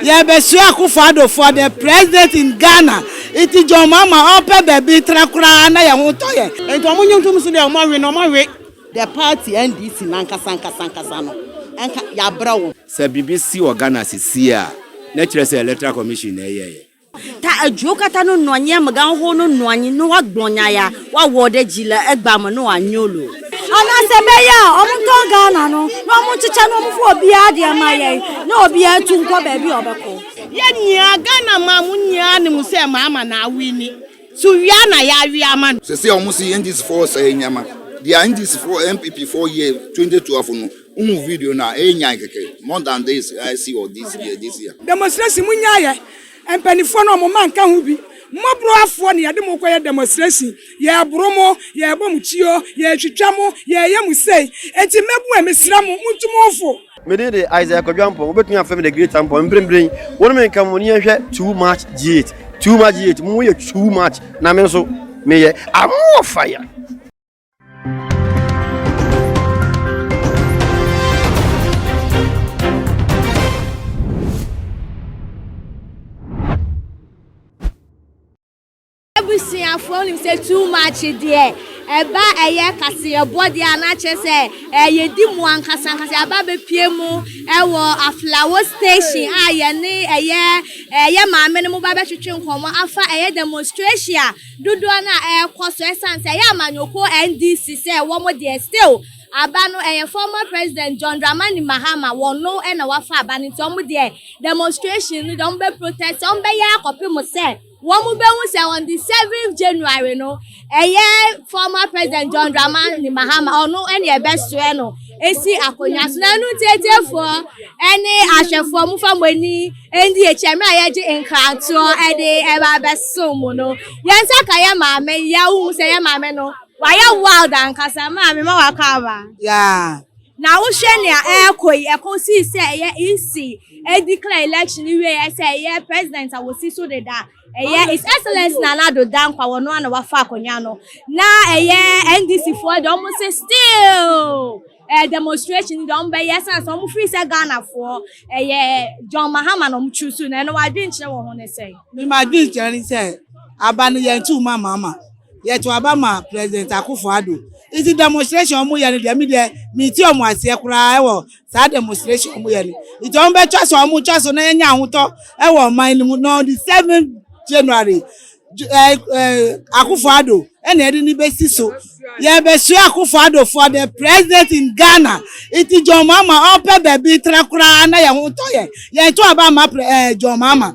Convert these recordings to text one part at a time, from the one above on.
Yeah, but Akufo-Addo for the president in Ghana. It is your mama open baby trakura na ya hutoye. And to amunyo to musu de omari the party NDC nanka sanka no. Enka ya brawo. Se BBC o Ghana sisia. Na kire se electoral commission na ye. Ta adwokata no noanye magan ho no noanye no wagbonya ya wa wode jila egbam no anyolo. Ana sebeya omuto Ghana no mu chicha no mu fo obi ade amaye na obi atu nko ba bi obeko. Ye nya Ghana ma munya ni mu se mama na awini. Suwia na ya wi ama. Se omusi NDC for say nyama. Dia NDC for MPP 4 year 2012 no. Video na enya keke. More than this I see all this year. Demonstration munya ye. Empanifo no mo man ka hu bi. Mobro afo ne yade mo koye demonstration ye abromo ye bomuchio ye twitwamo ye musei enti mebu emesira mo mutumofo me dey Isaac Odwampo obetun afem the great ampo mbrembren wonu me nka mo ne hwe too much G8 mo ye too much na me so me ye amo fire. Him say too much there. Eba eye kase ye body anache say ye di mu ankasa aba be pie mu ewo aflawo station aye ne eye maame ne mu ba be twetwe nkomo afa eye demonstration dudu na ekoso essence eye amanyoko NDC say wo mo there still aba no former president John Dramani Mahama wono na wafa aba ni to mo there demonstration no don be protest on be ya kopi mo say One say on the 7th January, no, former President John Dramani Mahama, or no, any best no, AC Akonya, so no tete for any ashe for Mufamweni, and the HMI in Kanto, and the ever best sumo, Yansa Kayama, may Yahoo say Mameno, why are wild and Casama, Mawakawa? Yeah. Now, Shania Air see say, easy, a declare election, I say, President, I will see so that. His Excellency Nana Addo Dankwa wono ana wafa akonyano na NDC for don mo say still demonstration don be yes and some free say Ghana for John Mahama no choose na no wadin kire wo ho ne say me ma din kire ni say abanu ye tu mama ye to abama President Akufo-Addo iti demonstration mu ye ni de mi ti omo ase kura ewo sa demonstration mu ye ni iti on be twa so na nya ahoto ewo man ni no the 7th January Akufo-Addo edi ni besi so ye be su Akufo-Addo for the president in Ghana it is John Mama open baby trakura na ye ho to ye to abama John Mama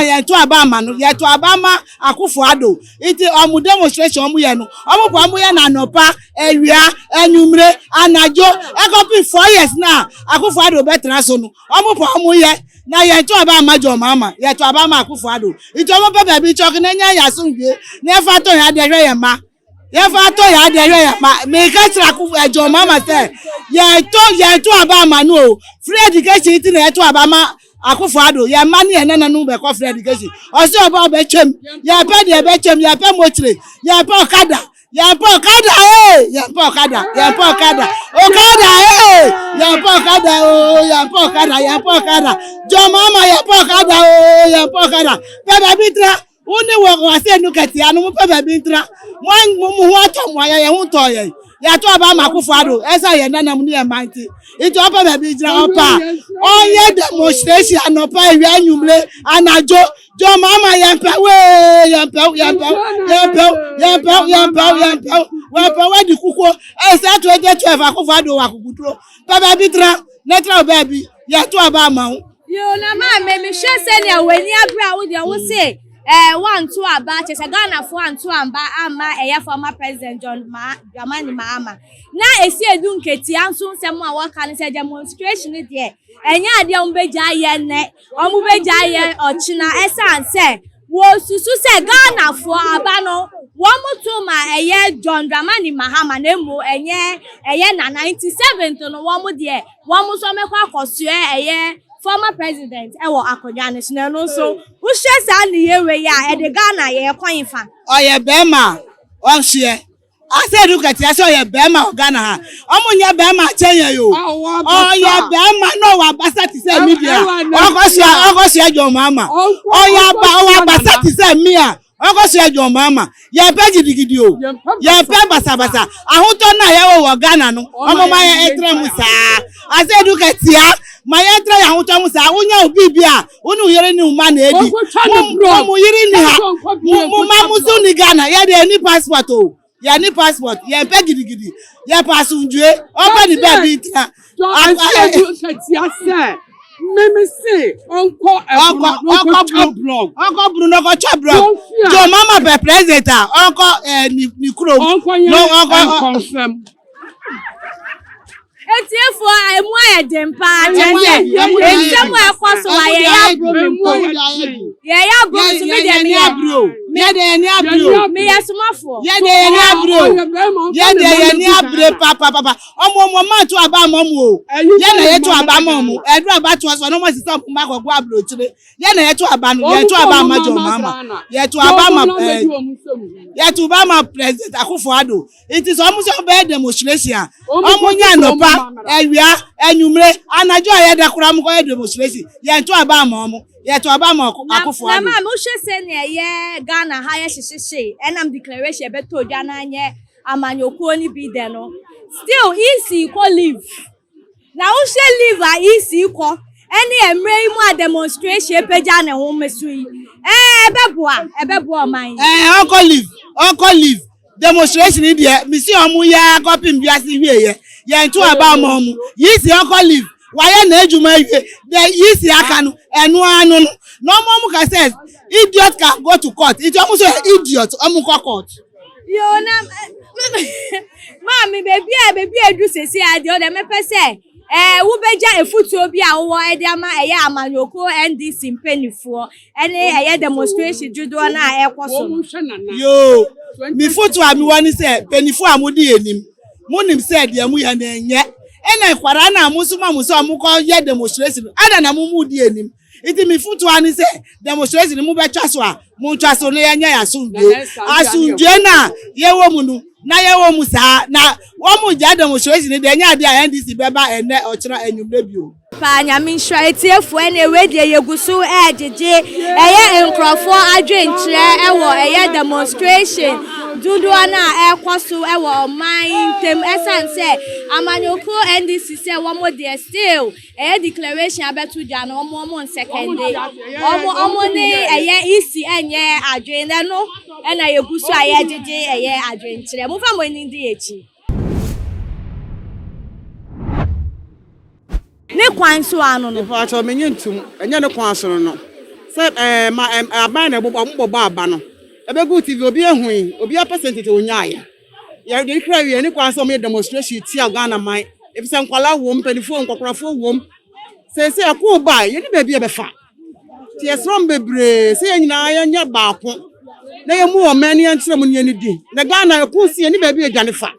ye to abama no ye to abama Akufo-Addo it omu demonstration omu ye no omu kwa omu ye na nopa ewia enumre anajo ekopi 4 years na Akufo-Addo betra so no omu kwa omu ye na ye to abama John Mama ye to abama Akufo-Addo it omu pe baby chok na nya ya sungwe na fa to ya de hwe ye ma ye fa to ya de hwe ye ma me ka tra John Mama say ye to abama no free education it na ye to abama Akufo-Addo ye mani e nana nu be ko free education o se oba be twem ye pe de be twem ye pe motre ye pe okada ye pe okada ye pe okada ye pe okada ye pe okada John Mama ye pe okada ye pe okada pe be bitra uni wo ase nu kati anu mo pe be bitra mo ho ato ye hu to ye ya to abama Akufo-Addo esa ye nana mu ni e manti ito opa be bitra opa onye demonstration opa ewi anyumle anajo John Mama yempe we di kuko esa 2012 Akufo-Addo wa kukutro baba bitra netra baby ya to abama yo na ma me hwe se ne wani abra wo de wo say one two aba che Ghana for one two amba ama former president John Dramani Mahama na esi edu nketi anso nsem a waka ne se demonstration there enya ade ombeja ye ne omubeja ye ochina esanse wo susu se Ghana for aba no wo mutu ma John Dramani Mahama na emu enye na 97 no wo mu there wo mu so mekwa akosue former president ewo akonya ne sina no so wo hwe sa ne yewe ya e de Ghana ye kwanfa oye bema on hye I said look at you, so you Bema or Ghana. Omunya Bema Chenya yo. Oh yeah, Bema no abasa to say media. August your mama. Oh yeah, abasa to say mia. August your mama. Ya peji digidio. Ya pe basa. Ahuto na ya Ghana no. Omo my etre musa. I said look at you. My etre ya ahuto musa. Unya obibia. Unu yere ni uma na edi. Mu yiri ni ha. Mu mamuzu ni Ghana. Ya de any passport o. Ya ni passport, ya pe gidigidi. Ya pasunjue, oba di baby ita. I say, Meme say, Uncle Bruno, Uncle Chabro. Your mama be president, Uncle Nikuro. No, Uncle confirm. Eti for I mo edempa agende. Ensem akwaso wa ye ya bro me. Ye ya bro so me de me ya bro. Me de ni abro. Me ya somafo. Ye de ni abro. Ye de ni abro papa. Omo ma to aba momu o. Ye na ye to aba momu. Edu aba to so no mo si stop ma gogo abro chire. Ye na ye to aba no. Ye to aba ma jo mama. Ye to aba ma ye to aba ma president Akufo-Addo. It is almost a bad demonstration. Omo nya no pa. Ewia enyumre anajo ye de kura mu ko demonstration ye to aba momu ye to aba mo Akufo-Addo na ma mo hwe se ne ye Ghana ha ye hyehyehye enam declaration be to dwa na anye amanyokuo ni bi de no still easy ko live na wo hwe live a easy ko ene emre mu a demonstration peja ne ho mesu yi ebeboa man uncle live demonstration ni de mi si omu ya copy mbiasi hwe ye to aba momu yisi uncle live why na ejuma hwe the yisi aka no enu anu no momu ka says idiot can go to court it almost idiot omu court yo na mami baby edu sesi ade o de me pese wo beja efutuo bi a wo e de ama eye amanyoko NDC mpenifo ene eye demonstration judo na ekoso yo mi foto ami wani se penifo amudi enim munim se de amu ya na enye ene kwara na amusuma muso amuko ye demonstration ada na mu di enim iti mi foto ani se demonstration mu be twaso a mu twaso no yenye ya asunje na ye wo mu nu na ye wo mu sa na wo mu ja demonstration de nya de a NDC beba ene ochira enyumre bio pa nyame nhwa etiefu ene we de yegusu ejeje eye nkrofo adwenkyere ewo eye demonstration dudu na ekwoso ewo man tem esanse amanyoko NDC se wo mo de still eye declaration abetu ja na omo second day omo ni eye isi enye adwen no ena yegusu eye jeje eye adwenkyere mu fa mo ni ndi echi ne kwanso anu no fa cho menye ntum enye ne kwanso no se ma aban na gbogbo aba no ebegu TV obi ehun obi a percentage onyaaya ya de kra wi ne kwanso me demonstration ti Ghana man if se nkwala wo mpanifo nkokorafo wo se akwo ba ye ni ba bi e be fa ti esrom bebre se nyina ya nya baako na ye mu o mani ankyere mu ne di na Ghana ko si ye ni ba bi e dwane fa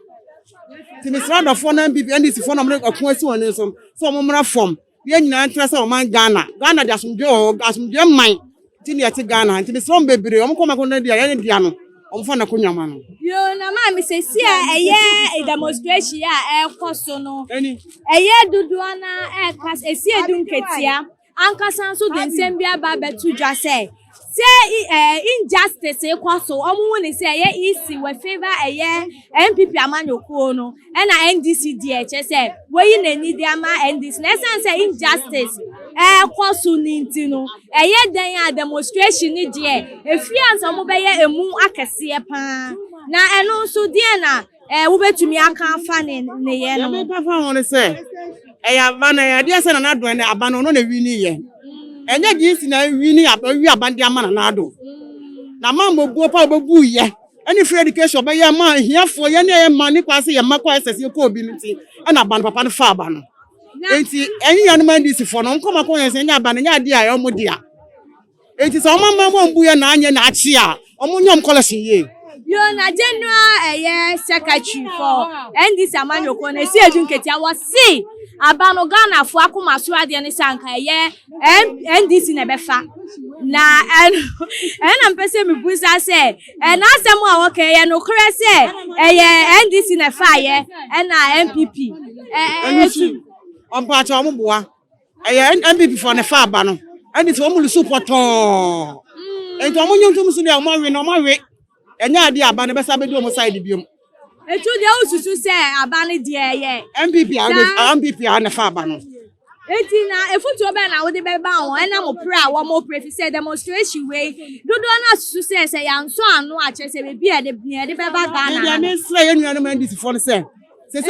ti misra do fo na bibi NDC fo na mo akun asi won so mo mra fom ye nyina ankyere se o man Ghana de asomdwe man ti ne ati Ghana ti misra bebre o mo koma ko na dia ye dia no o fo na ko nyama no yo na ma mi se si a eye demonstration a ekoso no eye dudu ana ekas esi edun ketia ankasa so de nsembia ba betu dwa se injustice ekwaso omu ni se eye isi we favor eye MPP amanyokuo no na NDC DH se we na ni dia ma NDC na sense injustice ekwaso ni ntino eye den a demonstration ni die efianso omu be ye emu akese pa na eno nso die na wo betumi aka afa ne ye no me pa fa won se eya ba na ya dia se na do na aba no na wi ni ye enye gisi na wi ni wi abandi amana na ado na mambo buo pa obebu ye any free education be ye ma hiafo ye na ye ma ni kwase ye makwa sese ko obi nti na ban papa no fa aba no enti enyi ya no man disi fo no nkoma ko ye se nya aba na nya dia ye omo dia enti so mama mo mbu ye na anye na achi a omo nyom collection ye na general secretary for NDC Amanyoko na si edunketi was see abano Ghana for akoma so ade ne sanka NDC na befa na en pese me busa se na asem a woke no kure se NDC na fa na MPP Ompacho omuboa MPP for ne fa aba no NDC omulu support ento omunyu ntum so ne omawe no omawe enya ade aba ne besa bedi omo side biom etu de osusu se aba ne de MPP a ne fa aba no eti na efutu obe na wo de be ba won na mo pra wo mo prefi say demonstration we dodo na susu se ya nso anu a che se be bia de be ba Ghana ya me sra ye nuanu mandisi for se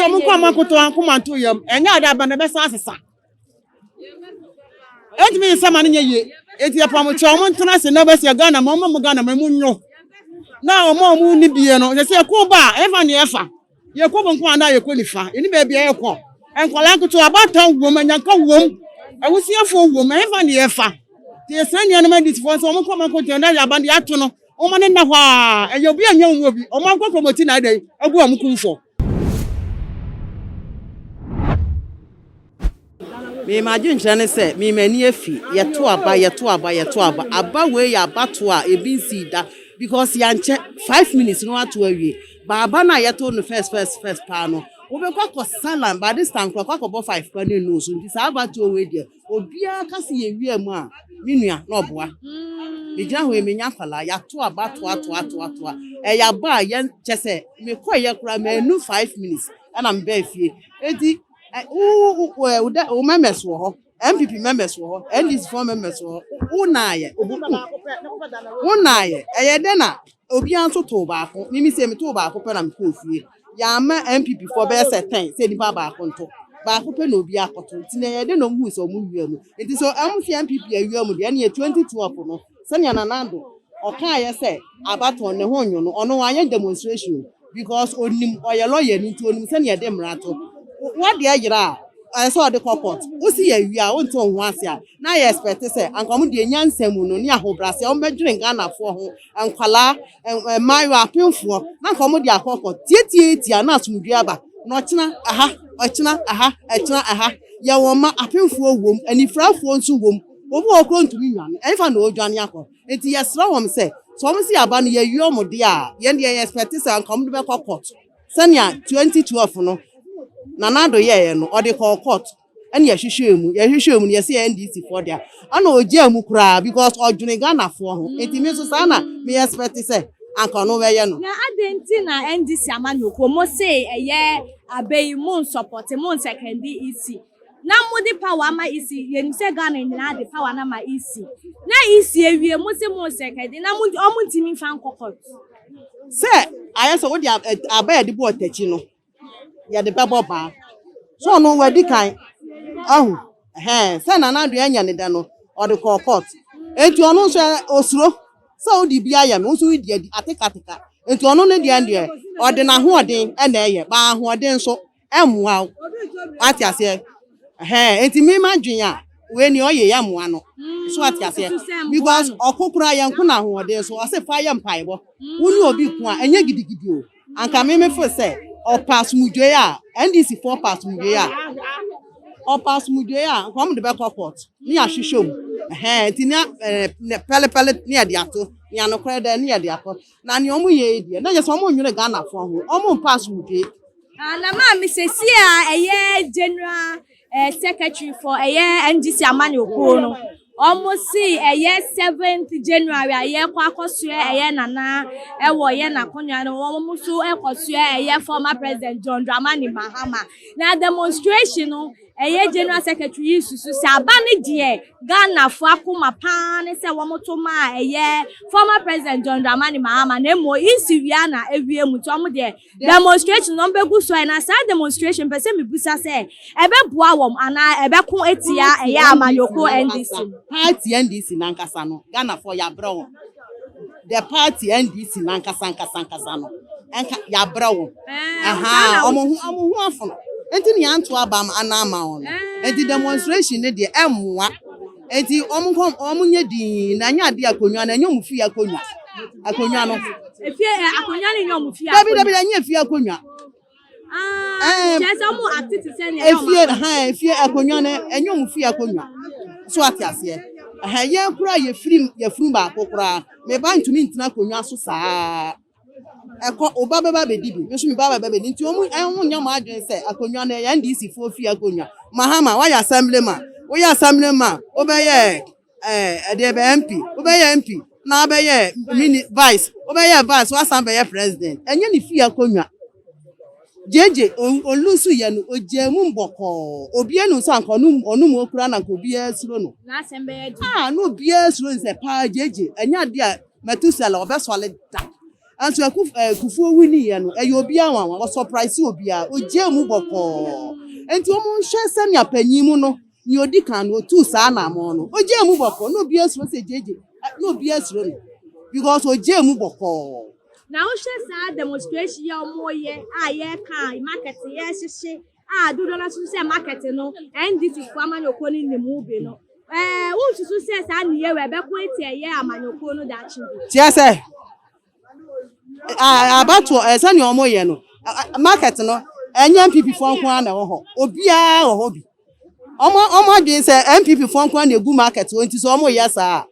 omo kwa makoto ankomanto yam enya ade aba ne besa asesa eti me sama ne ye eti ya pamocho omo ntona se na besa Ghana mo Ghana mo nyo na omo ni bie no se ko ba eva ne efa ye ko bon kwa na ye ko nifa eni ba bia ye ko enkwala nkuto abatan wom anyanka wom awusiafo wom eva ne efa tie sanya no mandisi for so omo kwa makoto na ya bande ato no omo ne na hwa eye obi anya wom obi omo akwa promoti na dai agu omo kumfo me imagine chane say me mani afi yeto aba aba we ya bato a ebi si da because yanche 5 minutes no ato awie baba na yeto no first pa no obekwa salam by this time kwa 5 pa no so nti sa bato we dia obia kase ye wie mu a minua na oboa ejina ho emenya fala yato aba to ya ba ye chese me ko ye kura manu 5 minutes ana mbe fie edi o members wo ho MPP members wo ho NDC form members wo unaye eyede na obi anso to baako mimi se me to baako pe na me ko fie ya ma MPP for be se 10 se ni baako nto baako pe na obi akoto ti na eyede no mu so mu wie mu enti so amfi MPP awie mu de na 2012 no se nya nanando oka ye se abato ne ho nyo no ono anya demonstration because onim oyelo ye ni ti onim se na yede mrato what dey yira I saw the court. Usi ye wi a wonto ho ase a na ye expect say ankom de nyansam no ne ahobrase o medwene Ghana fo ho ankwala mayo apemfo na ankom de akoko tietie na asumdua aba no chena aha ye woma apemfo wom anifrafo nso wom obi okro ntumi nwane enfa na odwane akọ enti ye sra wom say so wom si aba no ye wi omode a ye ne ye expect say ankom de be court sania 2012 no Nanado ye no or the court and ye hwehwemu ye say NDC for there ana oje amu kura because odwene Ghana for ho etimi so sa na me expect say anka no we ye no na adenti na NDC Amanyoko mo say eye abeyi mo support mo second EC na mo di power ma EC ye ni say Ghana nyina di power na ma EC na EC ewie mo say mo second na mo ntimi fa court say aye so wo di abaye di bo otachi no ya de babo ba so no wedi kan se na na do anya ne da no o de court enti onu so osuro so di bia ya me so di atika enti onu ne dia ndie o de na ho odin e na eye ba ho odin so emua ati ase enti me madwen a we ni oye ya moa no so ati ase because okokura ya nko na ho odin so o se fa ya mpaibo woni obi ku a enye gidigidi o anka me fo se o pass mudwe a NDC for pass mudwe a o pass mudwe a kom de be court ni ahwehwem ti na pele ni ade ato ni anokore da ni ade akọ na ni omu ye die na je so omu nwere Ghana fo ho omu pass mudwe na ma mi se si a eye general secretary for eye NDC Amanyoko no almost see eye 7th January eye kwa akosue eye nana ewo ye na konwa no almost so ekosue eye former president John Dramani Mahama na demonstration no eye general secretary susu se abane die Ghana fo akoma pa ne se wo moto ma eye former president John Dramani Mahama na mo isiwia na ewie mu to mo de demonstration no begu so na sa demonstration person me busa se ebe boa wom ana ebe ko etia eye Amanyoko NDC party NDC nankasa no Ghana for ya bro the party NDC nankasa no enka ya bro omo hu afo enti ni anto abam anama on enti demonstration ne de emwa enti omunye di na nya de akonwa na nyom fi akonwa no Efie akonya ni nyom fie. Dabi anya fie akonwa. Just omo active say na Efie akonwa na enyom fie akonwa. So atiase. Ye kura ye firi ba kokura. Me ba ntumi ntina akonwa so saa. Eko oba baba bedi bi. Mesu mi baba baba bedi. Nti omu nya ma adwen say akonwa na ya ndisi fo fie akonwa. Mahama wa ya assemblyman. Wo ya assemblyman. Obeye edebe MP. Obeye MP. Na obeye mini vice. Obeye vice wa sambe president. Enye ni fie akonwa. Jeje olusu ye no ojemu mboko obienu sanko onum okura na ko bia suro no na sembe ye no bia suro se pa jeje enya dia metusela obesole da antu kufu wini ye no eyo bia wanwa wo surprise obia ojemu mboko enti omo hwe se nya panyimu no ni odi kan no tu sa na mo no ojemu mboko no bia suro se jeje no bia suro no because ojemu mboko. Now she said demonstration ya moye ye ka market ye hihye do dollar so say market no NDC for amanyoko ni nemu be no wo susu say sa ne ye we be ko etie ye amanyoko no da chi tie say abato say ne omoye no market no enya MPP for nko na wo ho obia wo ho bi omo dwen say MPP for nko na egu market wo nti so omoye sa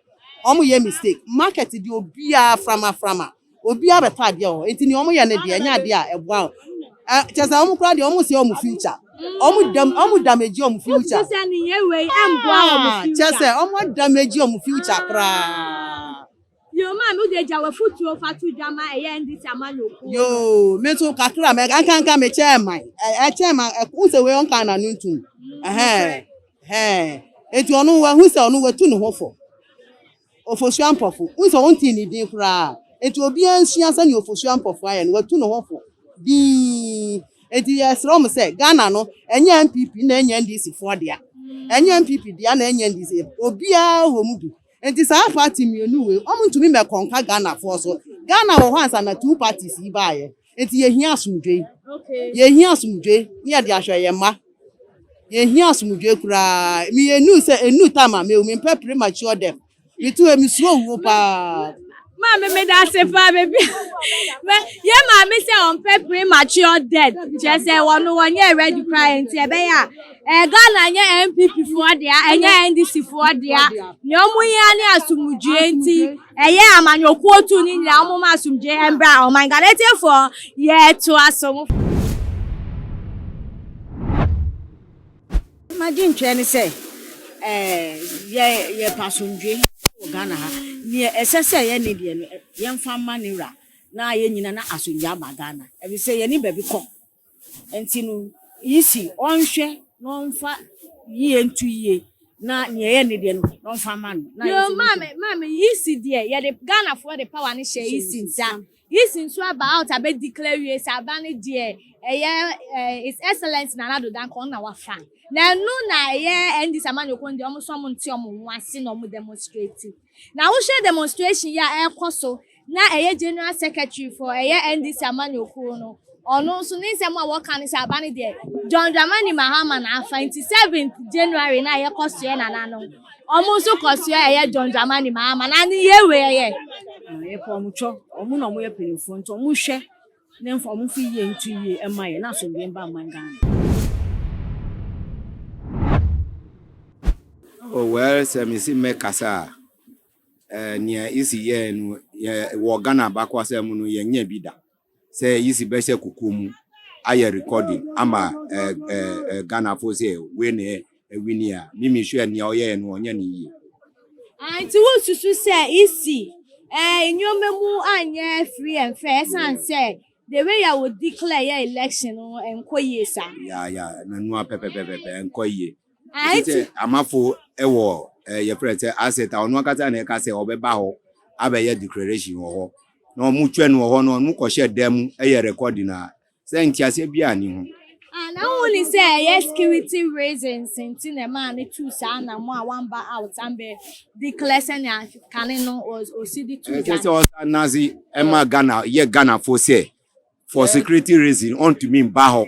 omoye mistake market di obia frama obi abeta de o enti ni omo ye ne de nya de a eboa chesa omo kra de omo se omo future omo damage omo future chesa ni ye we emboa omo future chesa omo damage omo future kra yo ma me de jawe future fatu jama eye ndi samanyoko yo me to kakra me ankanka me chairman chairman unse we onka na nuntum enti onu wa hu se onu we tu ne hofo ofosu ampofo unse onti ni din kra enti obi ansua sa ni ofosu ampofo aye no watu no hofo di enti yesrom se Ghana no enye MPP na enye NDC fo dia enye MPP dia na enye NDC obi a homu bi enti sa party mienu we omuntumi me konka Ghana fo so Ghana wo hansa na two parties ibaye enti ye hia asumdwe ye hia asumdwe ni ade ahwe ye ma ye hia asumdwe kura mi enu se enu tama me o me premature death mi tu e mi suro wo pa Mama me da se fa baby. Ye mama say on premature death. Just say one year ready cry enti e be ya. Ghana nye MPP for dia, enye NDC for dia. Ni omu ye ani asumuje enti eye amanyoko otu ni ni omu ma asumuje embra o my God for ye to asomu. Imagine trying say ye pasumuje Ghana ha ni esese ye ne de no ye mfa manira na ye nyina na asonja ma Ghana e be say ye ni baby ko enti no yisi onhwe no mfa ye ntu ye na ni ye ne de no mfa man na yo mama yisi de ye de Ghana for the power ni share yisi nsa yisi nso about abe declare we say abane de His Excellency Nana Addo Dankwa na wafa na nu na ye ndi samanyoko ndi omo so omo nti omo nwase na omo demonstrate na wo share demonstration ya ekoso na General Secretary for ndi samanyoko no ono so ni nsem a wo kan se abane de John Dramani Mahama na afa 27th January na ye koso ye na no omo so koso ye John Dramani Mahama na ni ye we ye ko omo cho omo na omo ye penifo nto omo hwe ne mfa omo fi ye ntu ye emaye na so bi mba Ghana. Oh well, se mi si me kasa nia isi ye no ye wo Ghana bakwa se mu no ye nya bi da se isi be se kukumu aye recording ama Ghana fo se we ne winia mimi hwe nia oye no onya ni yi anti wo susu se isi nyomemu anya free and fair san say the way I would declare your election and koyesa ya na nu pepepepe enkoye ite amafo ewo ye prete asset onu akata na ka se obeba ho abaye declaration ho na omu twa no ho no mu ko she dem recording na se ntiase bia ni ho na only say yes security reasons since na man two sa na mo awamba out ambe declare say na kanino o cd two se o nazi ema Ghana ye Ghana for say for security reason on to me ba ho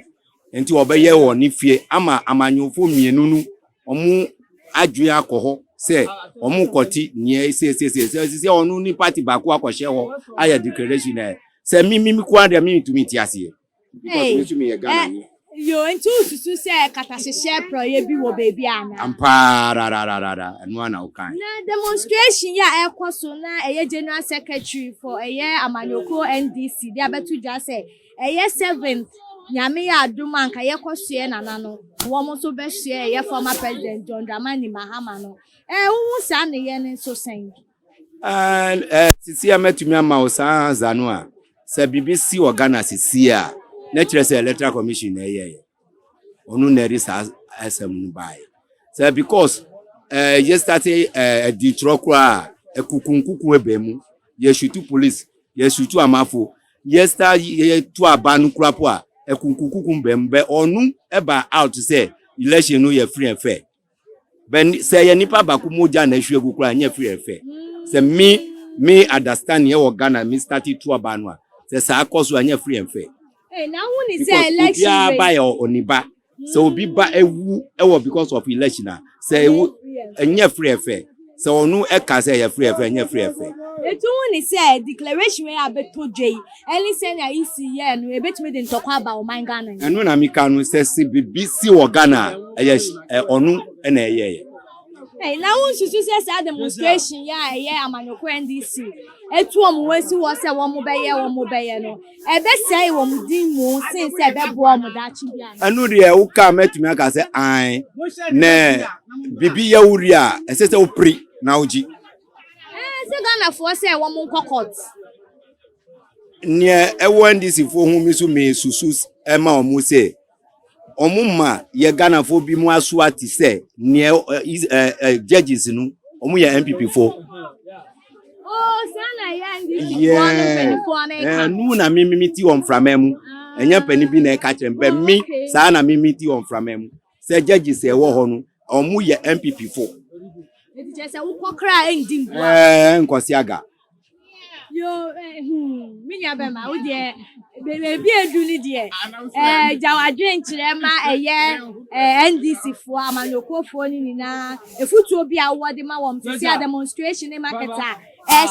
enti obeye wo ni fie ama amanyofo mienu nu omu adwe akoho say omu koti nie say onu ni party ba ko akoshe ho aya declaration eh say mi kwa de mi to me ti ase because me to me Ghana ni yo nti ususu say katahye proye bi wo baby ana ampa ra enu ana ukan na demonstration ya ekoso na eye general secretary for eye amanyoko NDC dia betu ja say eye 7th nyame ya aduma nka yekoso nana no wo mo so be hye eye former president John Dramani Mahama no wu sa ne ye ne so sen sisi ametumi ama osa zanu a se BBC o Ghana sisi a natural say electoral commission na ye onu na risa asem nu bai so because yesterday di trokra ekukunkuku ebemu ye shutu police ye shutu amafo yesterday to abanu krapo a ekukunkuku mbembe onu eba out say election no ye free and fair ben say ye nipa ba ku moja na hwe gukura nya free and fair say me understand ye o Ghana me started to abanu a say sa akoso anya free and fair na who ni say election ya ba ya oniba so obi ba ewu ewo because of election say ewu anya free and fair so onu e ka say ya free and fair anya free and fair etu who ni say declaration we abeto jei eli say na isi ye no ebetumi de ntokwa ba o man Ghana enu na mi ka no say BBC o Ghana onu na eye na who susu say demonstration ya eye amanyoko NDC etu omuwesi wo say wo mo beye no ebe say wo mo din mo sin say ebe bo mo da chi bia anu de e uka metumi aka say an na bibi ya uri a ese say opri na oji say Ghana for say wo mo court ne ewo NDC fo hu mi so me susu e ma o mu say omuma ye Ghana fo bi mu aso ati say ne judges nu omu ye MPP fo sana ya NDC nu na mi ti on framemu enya pani bi na e ka chembe mi sa na mi ti on framemu say judges e wo ho nu omu ye MPP fo eti je say wo kokra endi mbo nkosi aga yo minya be ma wo de be edu ni de jawadwe nkyere ma eye NDC fo amanyoko fo ni na efutu obi awode ma wom ti demonstration market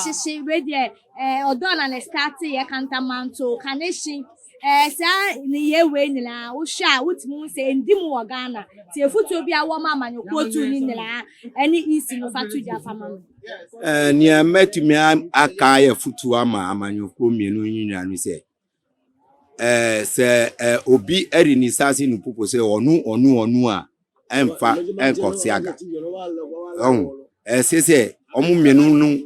shishi we de odona na start ye kantamanto kaneshi sa ni ye we ni la wo sha wutimu se ndimu wo Ghana ti efutu obi awo ma amanyoko tu ni la eni isi no fatu ja fama ni ametumi aka ye futu ama amanyoko mienu nyinwa no se se obi eri ni sase no popo se onu a emfa enkosi aga se omu mienu no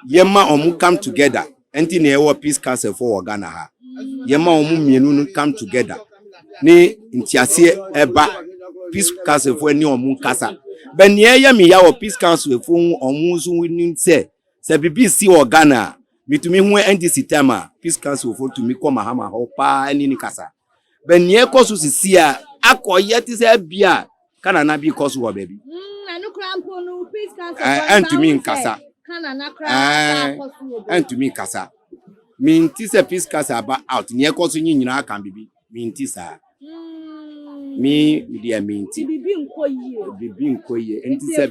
yema omu come together enti na ewo peace council for Ghana ha yema omu mienu no come together ni ntiase eba peace council for ni omu kasa ben ye mi ya wo peace council for omu so wini se BBC o Ghana mitumi hu NDC tema peace council for to me come Mahama ho pa ni kasa ben ye koso sisia akoye ti se bia kana na bi koso wo baby anu krampo no peace council antumi nkasa kana na krampo antumi nkasa minti se peace council aba out ni koso nyina kan bibi minti sa mi dia minti bibi nkoye enti se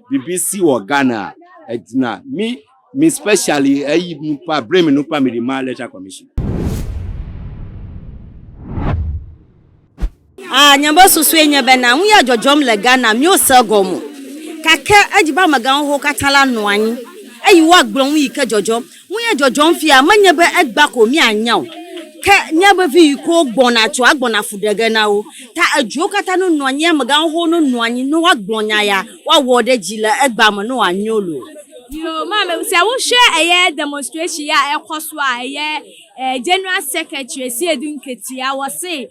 BBC wo Ghana edina me specially nupa bremi nupa mi ma electoral commission nyamba susu enya bena hu ya jojom le Ghana mi o segomu kaka ajiba magan ho katala noanyi ayi wa gbron yi ka jojom hu ya jojom fi amanya be agba ko mi anyaw ka nyaba fi ko gbona cho agbona fudega na o ta ajuo kata no noanyi magan ho no noanyi no wa gbronya ya wa wode jila agba mo no anyolo yo mama se wo hwe eye demonstration ya ekoso a eye general secretary si edunketia wo se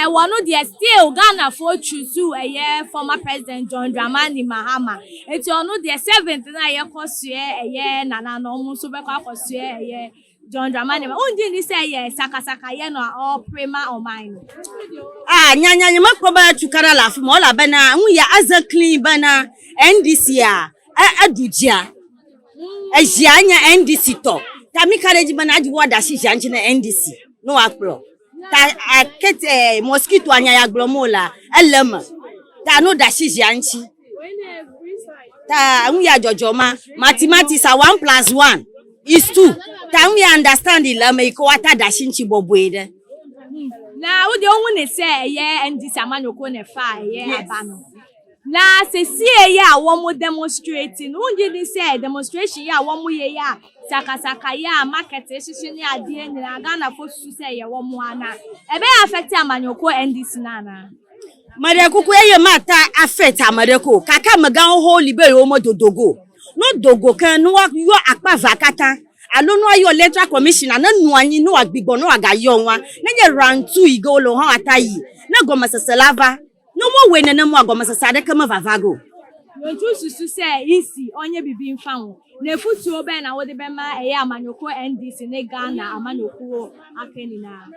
wono de still Ghana for choose eye former president John Dramani Mahama eti ono de 7th na eye koso eye nana no mu so be kwa koso eye John Dramani undi ni say eye sakasaka ye no all prima o mine nyanya makoba tukara lafu mo la bana hu ya aza clean bana NDC a adujia ejianya NDC to ta mi kareji bana adi wada si janchi na NDC no akpro ta akete mosquito anya ya glomola elema ta no da si janchi ta we ajojoma mathematics 1 + 1 is 2 ta we understand the lama iko wata dashinchi boboede na wo de ohun ne say ye ndisi amanyoko ne fa ye aba no na se si ye a wo mo demonstrating unje ni say demonstration ye a wo mo ye ya saka ya market ehihie ni ade ni Ghana for su say ye wo mo ana ebe affect amanyoko ndisi na na Madeko ko eye mata affect amadeko kaka maga ho libe yo mo dodogo no dogo kan no yo akpa vakata alo no ayo electoral commissioner na nu anyi no agbigbo no aga yo nwa na je rantu igolo ho atayi na gomaseselava no mo we na mo agomasesade kama vavago no tu susu say isi onye bibi mfanwo na futu obe na wo de be ma eye amanyoko NDC ne Ghana amanyoko akeni na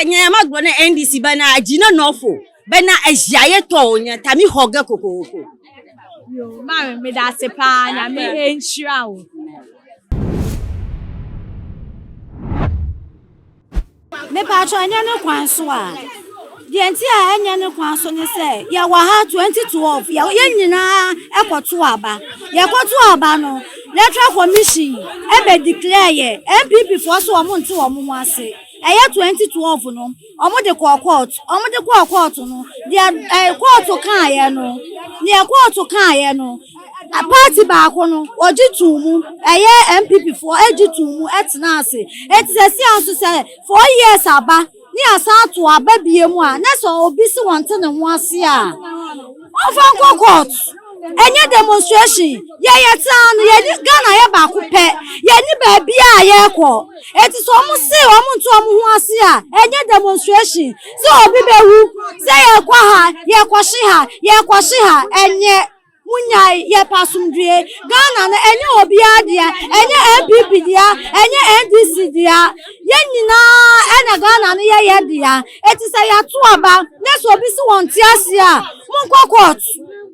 nye magbo na NDC bana ajina nofo bana ajiaye to nya tami hoga kokoko yo ma me da sepa na me enhira wo me pa cho anya ne kwan so a de enti a anya ne kwan so ne say ya wa ha 2012 ya nyina ekoto aba ya koto aba no electoral commission ebe declare ye MPP for so omo nti omo ho ase eye 2012 no omo de court no de court kan ye no ne court kan ye no a party ba ko no ojitu mu eye MPP for ejitu mu etna ase etise anso say 4 years aba ni asa to aba bie mu a na so obi si wonte ne ho ase a ofan court enye demonstration ye tan ye Ghana ye ba ko pe ye ni ba bia ye ko eti so mu se o mu nto mu ho ase a enye demonstration se obi bewu se ye kwa ha ye kwashi ha enye munya ye pasumdue Ghana na enye obi adia enye MPP dia enye NDC dia ye nyina ena Ghana na ye dia eti se ya to aba na so obi si wonte ase a mu court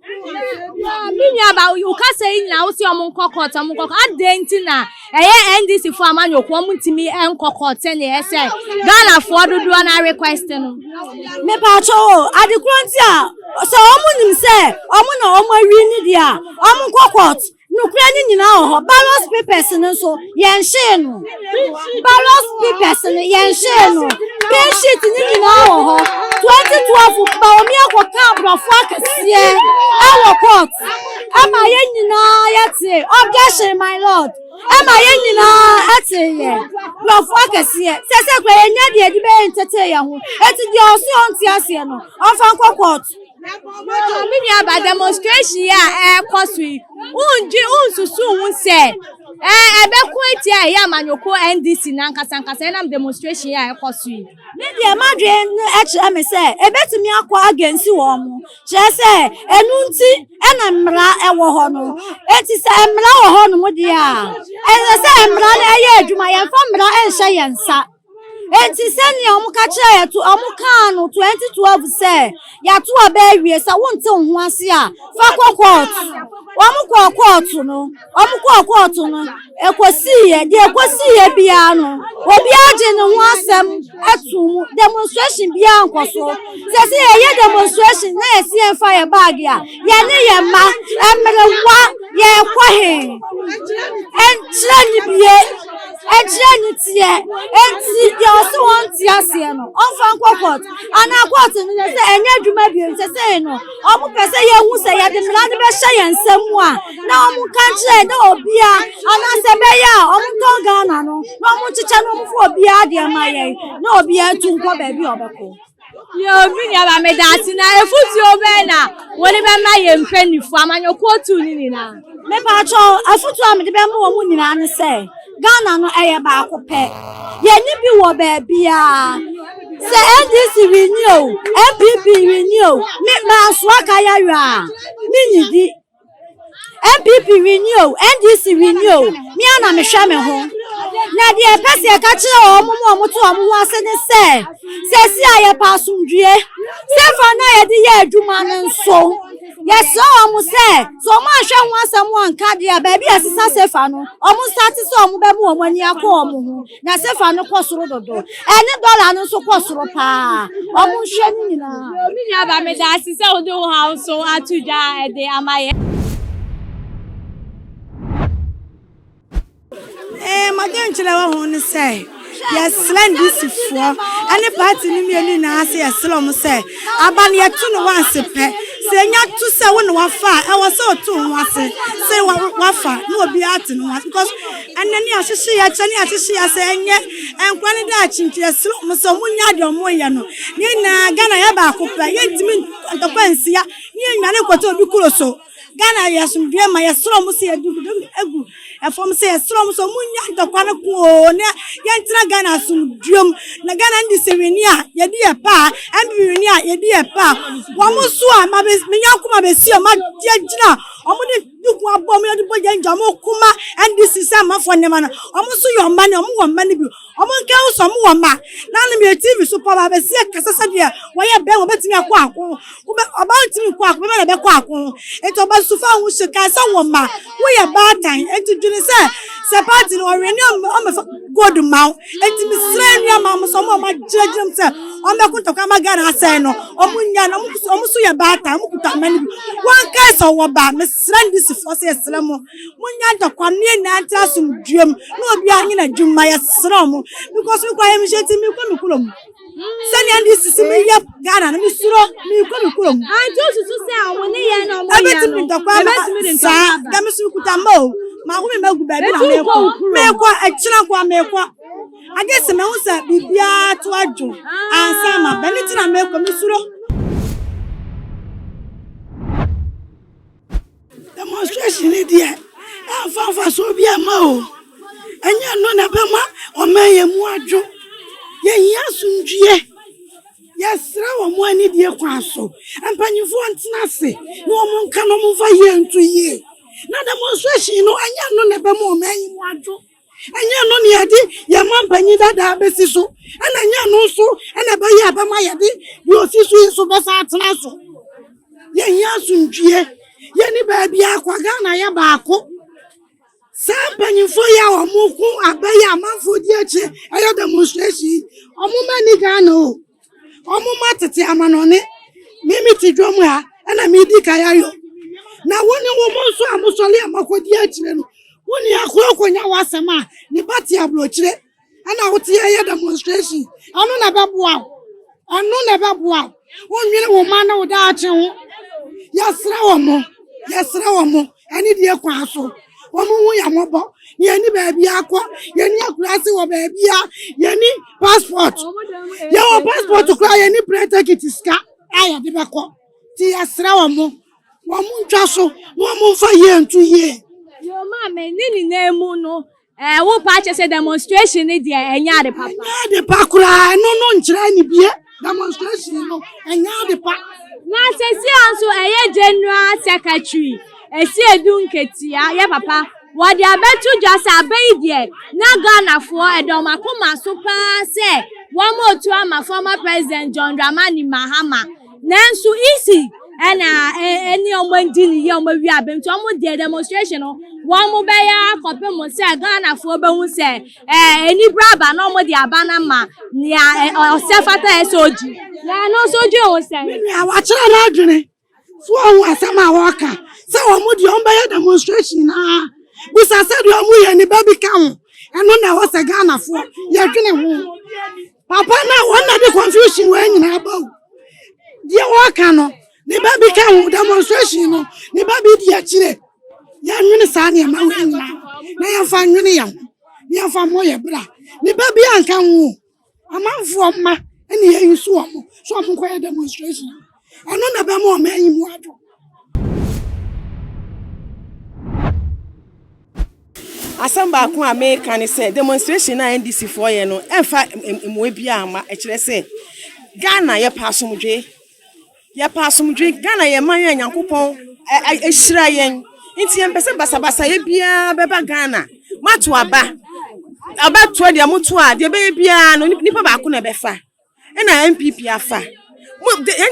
Minya ba you can say na wo si omunkokot adenti na eye NDC for amanyoko omutimi enkokot ne ese Ghana for dodo na request no me pa cho adekronti a so omunim se omu na omawi ni dia omunkokot nukura ni nyina ho ballot papers no so yenhye no ballot papers no yenhye no pen sheet ni nyina ho 2012 ba omi akoka brofo akese our court ama ye nyina yete objection my lord ama ye nyina ate ye brofo akese sese kwa enya de edi be entete ye ho eti de osi onti ase no onfa court minya ba demonstration ya kwasui unji unsusu unse ebe ku eti ya amanyoko NDC na nkasa na demonstration ya kwasui media madre eche ame say ebetumi akwa agency wo mu che say enu nti ena mmra ewo ho no eti say mmra wo ho no mu dia say mmra na ye adwuma ye fa mmra enhye ye nsa eti seni omuka che ya tu omuka no 2012 say ya tu aba awie sa wonte ho ase a fa court court no ekosiye bia no obi age ne ho asem atu demonstration bia nkoso se ye demonstration na ye sie fire bag ya ye ne ye ma emrewa ye kwahe entrani tie enti de oso wonti ase no onfa court ana court no se enye adwuma bi se no omu pese ye hu se ye de mra de be hye ye nsam a na omu kanche na obia ana se be ya omu ton Ghana no na omu chicha no omu fo obia de ma ye na obia tu nko ba bi obeko yo minya ba me dati na efuti obe na woni be ma ye mpanifu amanyoko tu ni na me pa cho afutu am de be ma omu nyina ne se Ghana no eye ba akope ye ni bi wo ba bia se NDC renew MPP renew me ma so aka ya ra mi ni di MPP renew NDC renew mi ana me hwa me ho na de pese ka kire omo to omo ho ase ne se si aye pasundue se fa na ye di ye adwuma ne nso yes omo se so mo ahwe ho asam anka de a ba bi asisa se fa no omo start so omo be mu omo ani akọ omo ho na se fa no kwosoro dodo eni dollar no so kwosoro pa omo hwe ni nyina minya ba me da asisa odo house atuja e de amaye nkyerɛ wɔ ho ne sɛ yɛsrɛ ndisifoɔ ɛne party no mmienu nyinaa sɛ yɛsrɛ mo sɛ aba no yɛto no wanse pɛ sɛ ɛnya to sɛ wo ne wafa a ɛwɔ sɛ ɔto ho ase sɛ wafa na obi ate no ase because ɛnɛ ne ahyehye yɛkyɛ ne ahyehye yɛ sɛ ɛnyɛ ɛnkwa ne da akyinti yɛsrɛ mo sɛ monya deɛ ɔmoyɛ no ne nyinaa Ghana yɛ baako pɛ yɛntimi ntɔkwa nsia ne yɛnwane kɔtɔ obi kuro so Ghana yɛsomdwe ma yɛsrɛ mo sɛ yɛdu egu ɛfɔm sɛ yɛsrɛ mo sɛ monya ntɔkwa no ko ne yɛntena Ghana asomdwem na Ghana ndi sɛ weni a yɛde yɛ pa ɛmbi weni a yɛde yɛ pa wɔn mo so a ma menya kuma besi ma gyina ɔmo de duku abɔ mo yɛde bɔ gyanja mo kuma ɛndi sisa ma fɔ nema no ɔmo so yɛ ɔma ne ɔmo wɔ mma ne bi ɔmo nka so ɔmo wɔ ma na ne me TV so pa ba besi kasa sɛ deɛ wɔyɛ bɛn wɔbɛtumi akɔ ako ɔba ntimi kɔ ako bɛbɛ na bɛkɔ ako eto ɔba so fa ho hyɛ ka sɛ wɔ ma woyɛ baatan enti dwene sɛ party no ɔreni ɔmɛfa god ma enti me srɛ nua ma mo so ɔmo ma gyinagyina sɛ ɔmɛko ntɔkwa ma Ghana asɛn no ɔmo nya no ɔmo so yɛ baatan ɔmo kuta ma ne bi wɔn ka sɛ wɔ ba me srɛ ndisifoɔ sɛ yɛsrɛ mo monya ntɔkwa ne nyinaa ntra asomdwem na obi anyina dwuma yɛsrɛ mo because me kwa yɛ me hyɛ ti me kɔ me kurom sɛnea ndi sisi me yɛ Ghana no me suro me kɔ me kurom anti osusu sɛ ɔmo ne yɛ na ɔmo yɛ no ntɔkwa saa ga me so kuta ma o ma ko me magu ba bi na me kɔ ɛkyena kɔ me kɔ agese me hu sɛ bibia to adwo ansa ma ba ne tina me kɔ me suro demonstration ni dia afa so bi ama o enya no na be ma o meye mu adwo ye hia sundue yesra wo mo ani die kwa so empanyifo ntena se na wo mo nka no mo fa ye ntu ye na demonstration no enya no na be ma o meye mu adwo enya no ne yade ye mampanyi dada besi so ana enya no so ana be ye aba ma yade bi osisu so be sa atena so ye hia sundue yeni baby akwa Ghana ya baako sampanyifo ya omuku abaye amanfo di eche ayo demonstration omuma ni Ghana o omuma tete amanone mimi tidwom ha na mi di kayayo na woni wo monso amosole amakodi eche no woni akokonya wasema ni bati abrochire ana wote ya demonstration anu na beboa wonwene wo ma na wo da ache ho yasra wo mo ani die kwa so wo mo hu ya mobo ye ni ba bia akọ ye ni akurase wo ba bia ye ni passport ye wo passport kura ye ni plane ticket ska aya de bako ti yasra wo mo ntwa so wo mo fa ye ntu ye yo ma me ni na emu no wo pa che se demonstration ni de enya de papa de pakura no nkyira ni bie demonstration no enya de pa na sesi anso eye general secretary esi edu nketia ye papa wo de abetu dwasa abai de na Ghana fo edom akoma so pa se wo ma otu ama former president John Dramani Mahama nanso isi ena eni omandi ni ye omawi abem to omo de demonstration no wo mo be ya kope mo se Ghana fo be hu se eni braba na omo de abana ma ni osefata SOG na no soju o se me awachira na adwene so hu asama woka se wo mo de omba ya demonstration na bisa se de omo ye ni baby kan eno na wo se Ghana fo ye dwene ho papa na wona de confusion wa nyina abaw die woka no ni baby kan demonstration no ni baby di akire ya nwene sa na ma we nyina na ya fa nwene ya fa mo ye bra ni baby anka ho amanfo ma eni ye yusu omo so omo kwa demonstration ano na be mo ma yin mu ado asamba ko America ne say demonstration na NDC for ye no emfa emwe bia ama e kire say Ghana ye pasomdwe Ghana ye man ye Nyankopon ehira yen nti empese basabasa ye bia beba Ghana matu aba to dia mutu a de be bia no nipa ba ko na befa na MPP afa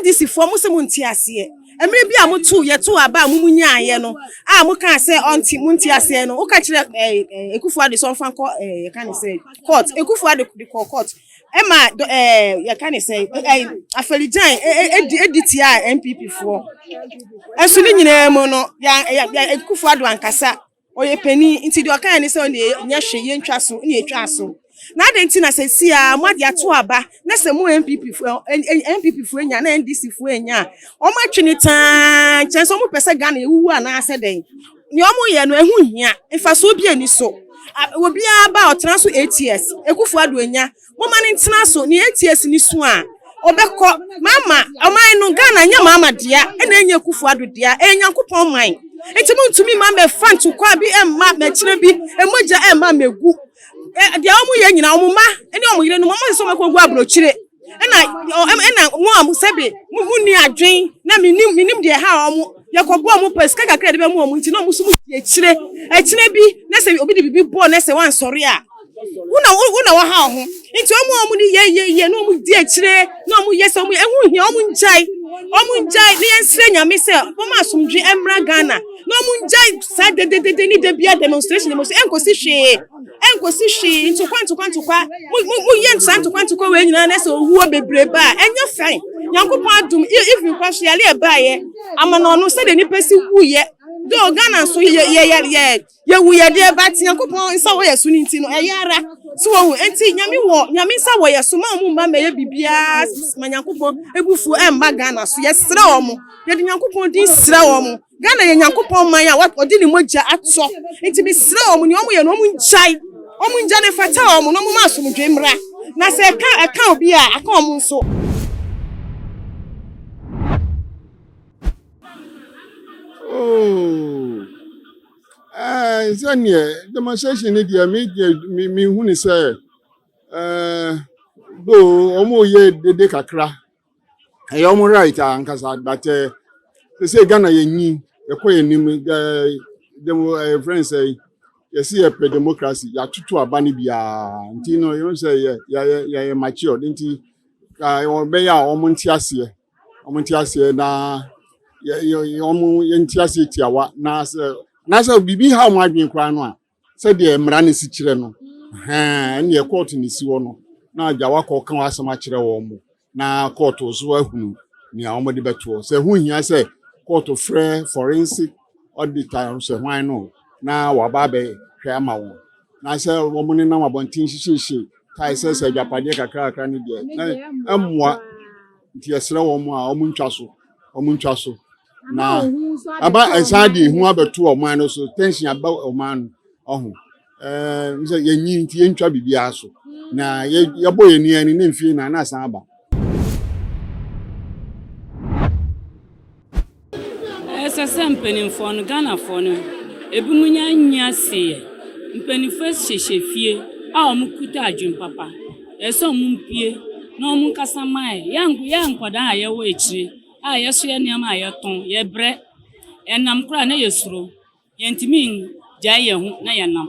NDC for mo se mo nti ase emre bia mutu ye to aba mo munya ye no a mo kan say onti mo nti ase no o ka kire Ekufuado so fan ko ye kan say court Ekufuado the court ema ye kan say afelijan editia MPP for enso ni nyina mu no ya Ekufuado ankasa oye penny nti de okan ni se o ne nya hwe ye ntwa so ne etwa so na de nti na se si a mo de ato aba na se mo MPP fu enya na NDC fu enya o ma twini tan chenso mo pese Ghana ewu ana ase den ni o mo ye no ehu hia ifa so bi ani so obi aba otran so ATS ekufu ado enya mo ma ni ntena so ni ATS ni so a obekọ mama oman no Ghana nya mama dia na enya ekufu ado dia enyankopon man enti mo ntumi ma me fantu kwa bi emma me kire bi emoja emma megu dia omu ye nyina omu ma eni omu yire no mo so makogu abrochire ena mo am sebe mu ni adwen na minim de ha omu yakobo omu peska kakra de be mu omu nti no mu so mu die kire bi na se obi de bibi bo na se wan sori a una wa ha ho nti omu ni ye no mu die kire na omu yes omu ehu hia omu njai ni ensire nyame se mo ma asomdwe emra Ghana no mu njai sa de ni de bia demonstration mo se enkosi hwe nti kwa mu ye nsanto kwa we nyina na se owuo bebre ba enya fine Nyankopon adum if you kwahwe ale ba ye amana no se de ni pesi wuye do Ghana so ye wuye de ba ti Nyankopon nsa wo yesu ni nti no eyara so wo enti nyame nsa wo yesu ma mu ma ye bibia ma Nyankopon ebufu emba Ghana so ye sere wo mo ye de Nyankopon din sere wo mo Ghana ye Nyankopon man ya odi ni moja ato enti bi sere wo mo ni omo ye no omo njai omo nja ne fata wo mo no mo ma so mo dwemra na se aka obi a aka omo nso demonstration idea me hu ni say do omo ye de kakra e omo right ankasa but say Ghana ye nyi e koye nim dem friends say yes ye pe democracy ya tutu abani bia nti no you say ye mature nti be ya omo ntiase na omo ye ntiase tiawa na se bibi ha mo adwen kwa no a se de mra ne si kire no ne court ne si wo no na ajawa ko kan asema kire wo mo na court so ahunu ni a omo de beto se hu hia se court frɛ forensic auditor se hwan no na waba be hwɛ ama wo na se omo ne na mabontin hihihie tai se japade kakra ne de na amwa nti esre wo mo a omo ntwa so na aba esadi hu abeto oman no so tension aba oman ohun nse yenyi nti yentwa bibia so na ye boye ni ani ne mfie na asan aba esese mpenimfo no Ghana fo no ebimunya nya se mpenimfo hyehye a omukuta adwen papa eso mumpie na omunkasa mai ya nkoda a ye wo ekire a yeso ye niam a ye ton ye bre enam kra na yesuro yentimi ja ye hu na ye nam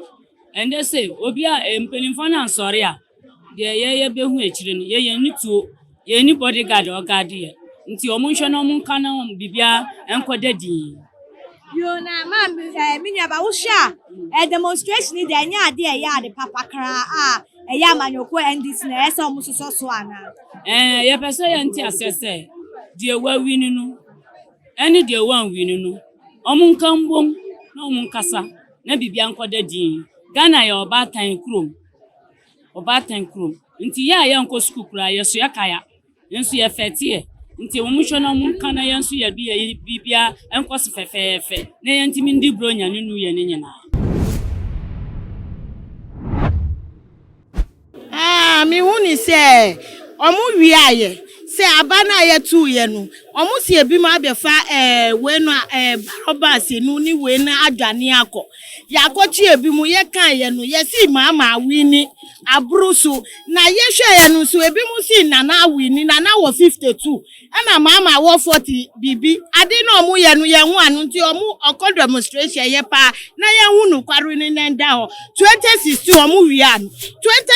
ende se obi a mpenimfo na ansori a de ye behu ekire no ye ni tuo ye ni bodyguard o guard ye nti omunhwe na omunka na bibia enkoda din yo na ma minya ba wo sha demonstration de anya ade ya de papa kra a ya manyoko NDC na ese omusoso so ana ye pese ye nti asese de wa wini no eni de wa wini no omunka mbom na omunkasa na bibia nkoda din Ghana ya obatan krom nti ya nko school kra ye so yakaya nso ye fetie nti omunhwe na omunka na ye nso ye bibia enko se fefefe na ye ntimi ndi bronya nenu ye nyina mi huni se omu wiaye se abana ye tu ye no omu si ebi ma abefa we no baroba se nu ni we na adwane akọ yakochi ebi mu ye kan ye no ye si mama wini abrusu na ye hwe ye no so ebi mu si nana wini nana wo 52 na mama wo 40 bibi ade no omu ye no ye hu anu nti omu okọ demonstration ye pa na ye hu no kwaru ni nda ho 2016 omu wia no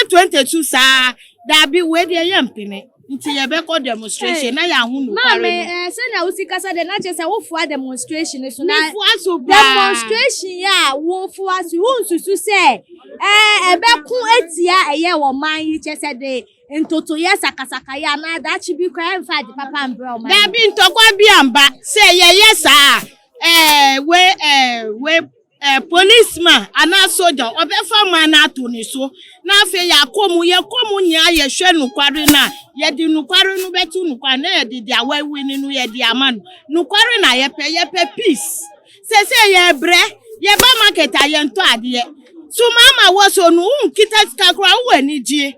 2022 sa dabi we de ye mpene nti ye be ko demonstration na ya hu no kwaru no se na usikasa de na chese wo fu demonstration so na demonstration ya wo fu asu unsusu se ebe ku etia eye wo man yi chese de ntoto ye sakasaka ya na da chi bi kwa emfa di papa mbro man dabi ntokwa bi amba se ye sa we policeman ana soldier obefa man na to ni so na afi ya komu nya ye hwe nukware na ye di nukware no betu nukwa na ye di awawi ni no ye di aman nukware na ye pe peace se ye bre ye ba market ayento ade so mama wo so no nkita skakra wo anije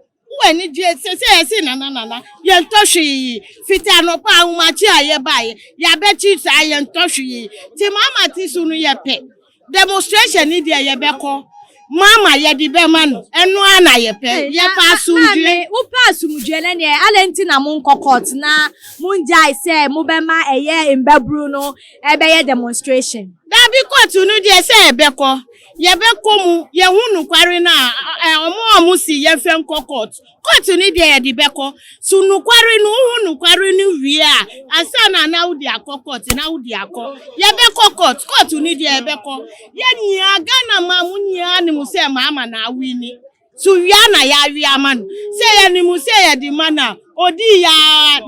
se na ye ntohwe fita no pa ahụmachi aye baye ya bechi sa ye ntohwe ti mama ti so no ye pe demonstration ni dia ye beko mama ye di be manu enu ana ye pe ye pa sumdue wo pa sumdue na ne alenti na mun court na mun jai say mo be ma eye mbabru no ebe ye demonstration da bi court nu dia say ebeko ye beko mu ye hunu kware na omo si ye fe court ni dia ye di beko sunu kware nu hunu kware ni wi a asa na udi akokot na udi akọ ye beko court ni dia beko ye nya Ghana ma munya ni mu say mama na wini so wi na ya wi amanu say ye ni mu say ye di mana odi ya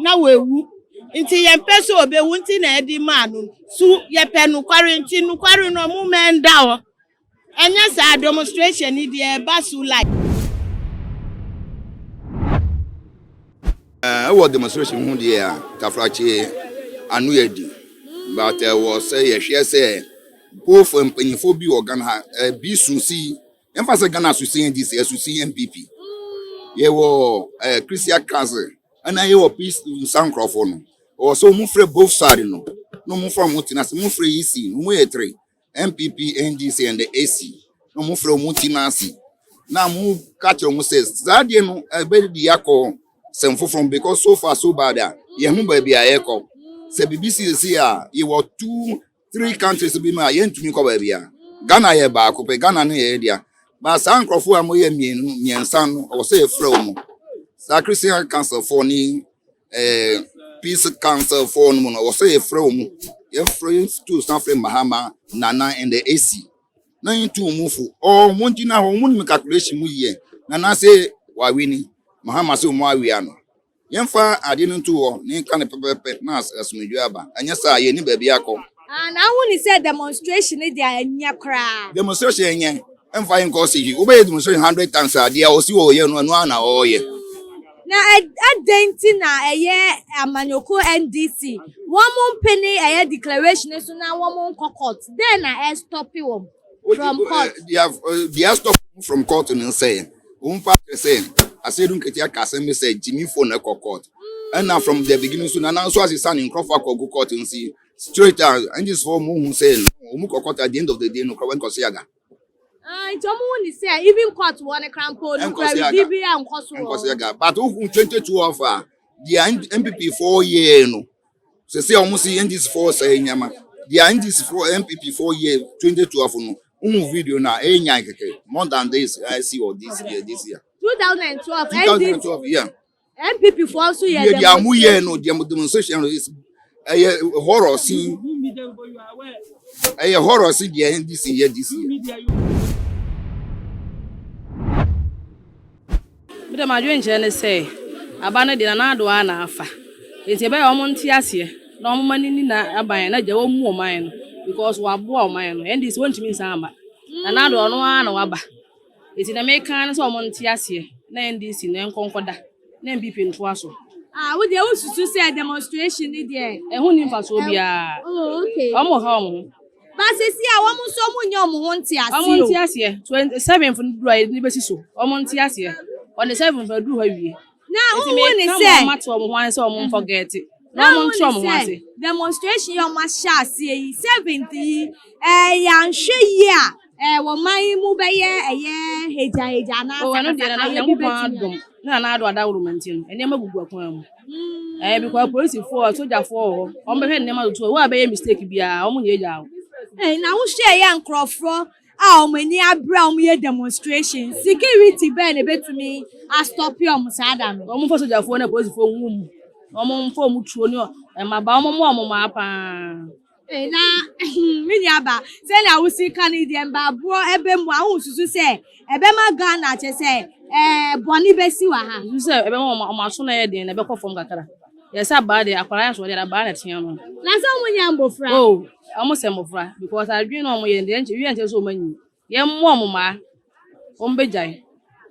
na wewu nti ye peso obewu nti na edi manu su ye pe nukware nti nukware no mu menda o enya sa demonstration ni de basu like what demonstration hu de a Tafrache anu yedi but was say ye hwe say both empanyfo bi organ bi susi emphasize Ghana susi NDC susi MPP ye wo Christian Council and ye wo peace Sankrofo no or so mu free both side no mu from mutina se mu free EC mu ye 3 MPP NDC and the AC no mu free mutina si na mu catch mu says zadie no be di yakọ semfo from because so far so bad ye hu ba bia ye ko se BBC see ye wo 2-3 countries be ma ye ntumi ko ba bia Ghana ye ba ko pe Ghana no ye dia ba Sankrofo amoye miensa no o se free mu sa Christian Council for ni Peace Council for no o se free mu ye free to stand free Mahama Nana and the AC na into move or montina ho mun calculation mu ye Nana say wa wini Mahama say mo awia no yemfa ade no to ho ni kan pepepe na asumedwa aba anya sa ye ni ba bia ko na hu ni say demonstration dey anya kra demonstration enya emfa yin ko say we demonstration 100 times ade o si wo ye no ana o ye na adenti na eye amanyoko NDC one penny eye declaration so na one court then na stop you from court they have stop from court and say part say I said Ketia Kasem say Jimmy for na court and now from the beginning so now so as his son in Crawford go court and see straight out and this for who say mu court at the end of the day no kwa nko siaga Jomu ni say even court one crampo no kwa bibi an koso but who 22 of the MPP 4 year no say almost see NDC 4 say nyama the NDC 4 MPP 4 year 22 of no video na enya keke more than this I see all this year 2012 yeah MPP 4 so year the amu year no the demonstration is a horror scene the NDC year this year But my dream journey say, Abana did an ado an afa. It's a better montiasia, no money na abayan, not your own more mine, because we are poor mine, and this won't mean samba. And I don't know an waba. It's in American so montiasia, then this in Concorda, then be in Twasso. Would they also say a demonstration there? And who knew for Sobia? Oh, okay. Almost home. But say, I want someone your montiasia, 27 from Dry Liberty so, or montiasia. On the 7th of February. Now, who say, matter one so won't forget it. No one demonstration your masha say 70 yan share well my move a year heja na oh I know the na do that woman tin and never go kwam because police for soldier for on be nema to we be mistake bia o mu ye ja na wo share yan crofro many abra ye demonstration security be na betumi a stop your musada no o mu soldier for na police for wum o mu for mu tuo ni e ma ba o mu apa na mini aba say na wo si Canadian ba bo ebe mu ahun susu say ebe ma Ghana che say boni be si wa ha susu say ebe ma so na ye den na be ko fom kakara Yes, I bad the acquire so that bad at him. Na so mo nya mbofra. Oh, almost a mofra because I dream on my end, you ain't so many. Yam mama, Ombejai.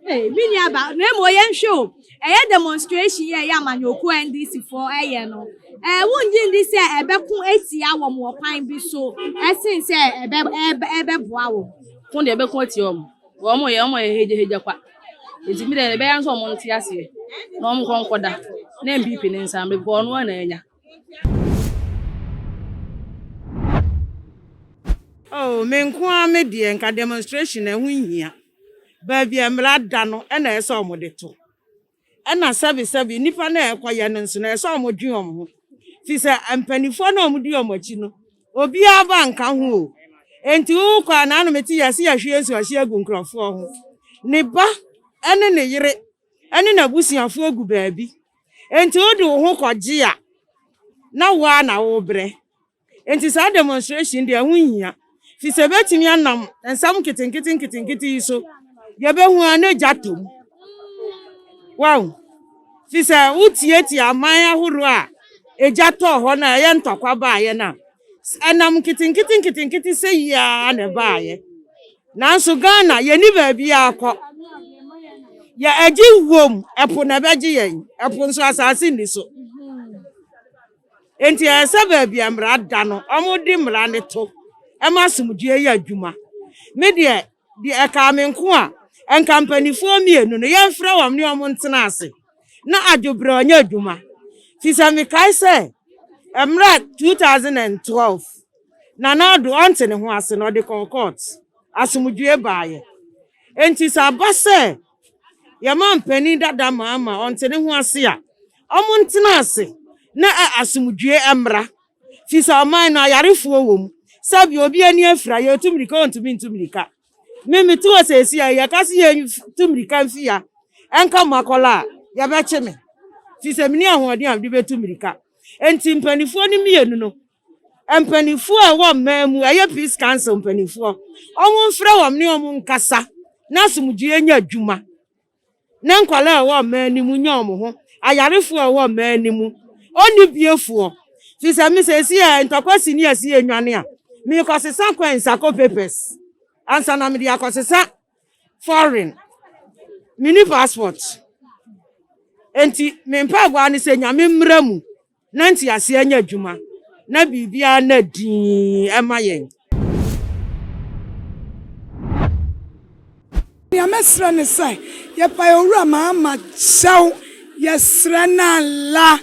Eh, bi ni aba na mo ye nhwe o. Eye demonstration ye ya manyoku NDC for eye no. Wunji ndi se ebekun etia wo mo kwan bi so. Esin se ebe boa wo. Fun de ebekun etia wo. Wo mo ye heje kwa. Enti mi de be yan so mo nti ase. Na mo konkoda. Na MPP ne nsambe ko no na enya. Oh, me nko me de nka demonstration ehun hia. Ba bia mra da no na ese omode to. Na sabi nipa na ekoye no nso na ese omodwe omho. Fi se ampanifo na omudi omachi no. Obi aba nka ho o. Enti wo kwa na no meti yase yahwe esu ahye agu nkrofo ho. Ne ba ene ne yire ene na busuafo agu baabi. Enti wo de wo ho koje a na wa na wo bre. Enti sa demonstration de ehun hia. Fi se betimi anam ensam kitinkiti so. Yebehu ane jatom. Wow. Fi se utieti aman ahuru a ejato ho na ye ntokwa ba ye na. Enam kitinkiti se ya na ba ye. Nanso Ghana ye ni ba bi akọ. Ya eji wom epo na beji ye. Epo nso asase ni so. Enti ese ba bi amra da no. Omudi mra ne to. Ema sumdue ya adwuma. Me de eka me nko a enkampanifo mienu no yemfra wam ne omo ntena ase na adwobre onya adwuma fisa me kai se emra 2012 na do onte ne ho ase no de court asumdue baaye enti sa base yama mpani dada mama onte ne ho ase a omo ntena ase na asumdue emra fisa oman na yarefo wom sabi obi ani afra ye tumrika ontumintumrika mimi tu osesi ya kasi ye tumrika mfia enka makola ya beche me fi se mini ahode am de betumrika enti mpanifo ni mienu no mpanifo a wo mamu aye peace council mpanifo omo mfra wam ne omo nkasa na sumdue nya adwuma na nkwala wo manimu nya omo ho ayarefo a wo manimu oni biefo fi se mi sesi ya ntokwasi ni asi enwane a mi kwasesa kwensa ko papers ansa na mi dia kwasesa foreign mini passport enti me mpa gwa ni se nyame mramu na nti ase anya adwuma na bibia na din emayen ya mesra ne sai ye pa owura ma chaw ye sra na la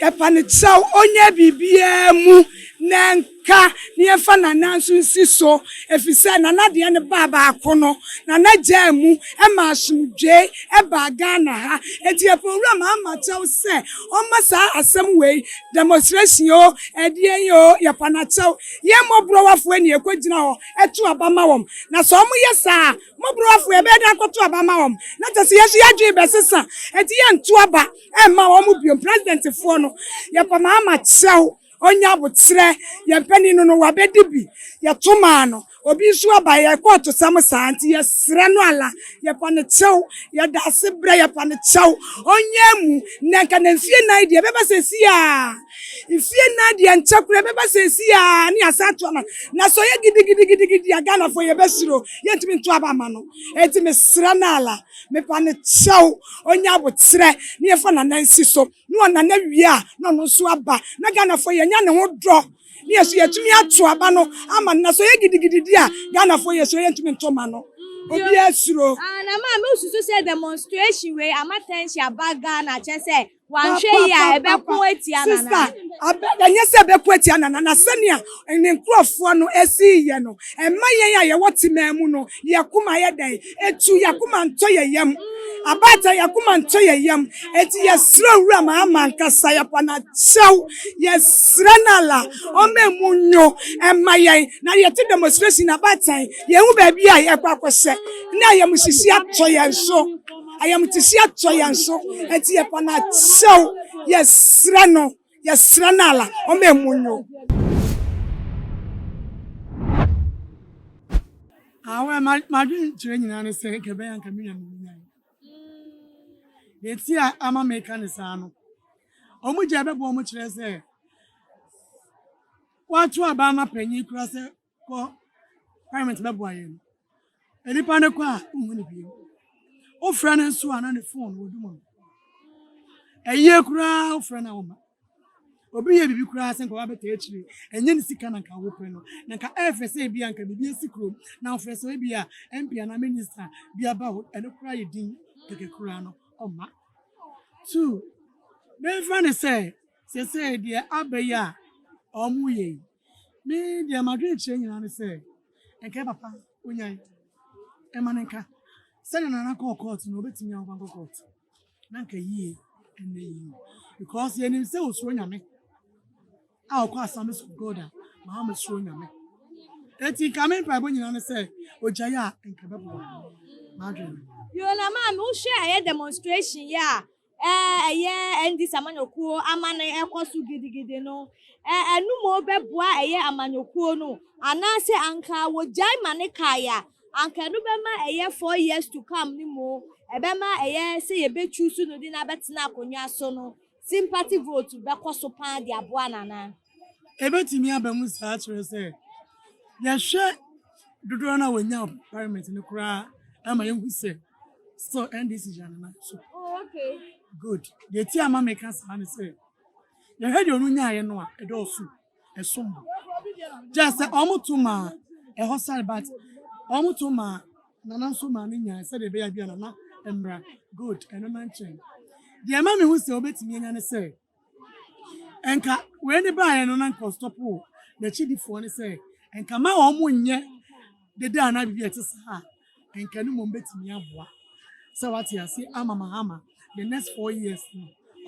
ye pa ne chaw onya bibia mu nenka ne fa na nanso nsi so efise na na de ne baba akono na na jamu e ma asumdwe e ba Ghana ha eti e powura ma chaw se o ma sa asem we demonstration yo edie yo ye pa na chaw ye mobro wafo ani ekogina ho etu abama wom na so mo ye sa mobro wafo e be da akoto abama wom na tese ye ya dwe be sesa eti ye ntu aba e ma wom biom president fo no ye pa ma chaw onya botre ye mpani no wabedibi ye toma no obi su aba ye court sam santi ye sre no ala ye pane chew ye da sebre ye pane chew onya mu nanka na fie na ide beba sesi a ifie na de nchakure beba sesi a ni asatu na so ye gidi Ghana fo ye besiro ye ntimi nto aba ma no enti me sre na ala me pane chew onya botre ni ye fa na nansi so no na na wi a no so aba na Ghana fo ye nya ne ho dro ni yesu yetumi atu aba no ama na so ye gidi dia Ghana fo yesu ye ntumi ntoma no obi asuro na ma me ususu say demonstration we amatensi aba Ghana che say wan hwe ya ebekun etia na sister abeda nyese ebekun etia na senia ne nkrofo no esi ye no emayen ya ye wotima mu no ye kuma ye dan etu ye kuma nto ye yam abata ye kuma nto ye yam eti ye sra wura ma amankasa ye pana chew ye sra nala o memunyo emayen na ye ti demonstration abata ye hu ba bia ye kwakwose na ye musisi ato ye nso ayam tisi ato ye nso eti ye pana chew ye sra no ye sra nala o memunyo awe madun chere nyina ne se kebe yanka minya minya yeti ama meka ne sa no Omu je be bo omu kire se. Watu abama panyin kura se ko parliament be bo aye. Enipa ne kwa hu ne bi. O fra ne so ana ne phone wo dum. Eye kura o fra na wo ma. Obi ye bibi kura se nka wa beta echiri. Enye ne sika na nka wo pe no. Na nka efese bi anka bibi esikro. Na ofese bi a MP na minister bi aba ho ene kura ye din keke kura no. O ma. 2. Me fra ne say de abeya omu ye. Me de madwe chire nyina ne say enka papa onyan. Emanenka. Send na court no betimi an court. Na nka yie ene yi. Because ye nim say osuro nyame. A okwa asame so God ma ma suro nyame. Eti kamen pa bo nyina ne say ojaya enka bebo. Madwe. Yo na ma me share a demonstration ya. Endi samanyokuo amane ekosu gidigide no. Enu mo beboa amanyokuo no. Anase anka wo jai mane kaya. Anka no bema 4 years to come ni mo. Ebema say ye be choose no di na betina akonya so no. Sympathy vote be koso pan di aboa nana. Ebetimi abamu sa atire say. Ye hwe dodo na wanya parliament ni kura ama ye hu say. So NDC jana so. Oh, okay. Good. The tia ma make us say. You heard your nunya no a edosu esombo. Just say omutuma e hosal but omutuma nana so ma nya say de be ya bia na embra. Good. Eno manchen. The ma me hu say obetimi anya ne say. Enka we ni ba ye no na nko stop o. The chidifo ne say enka ma omunye de da na bia te sa. Enka ni mo betimi aboa. So what you see ama the next 4 years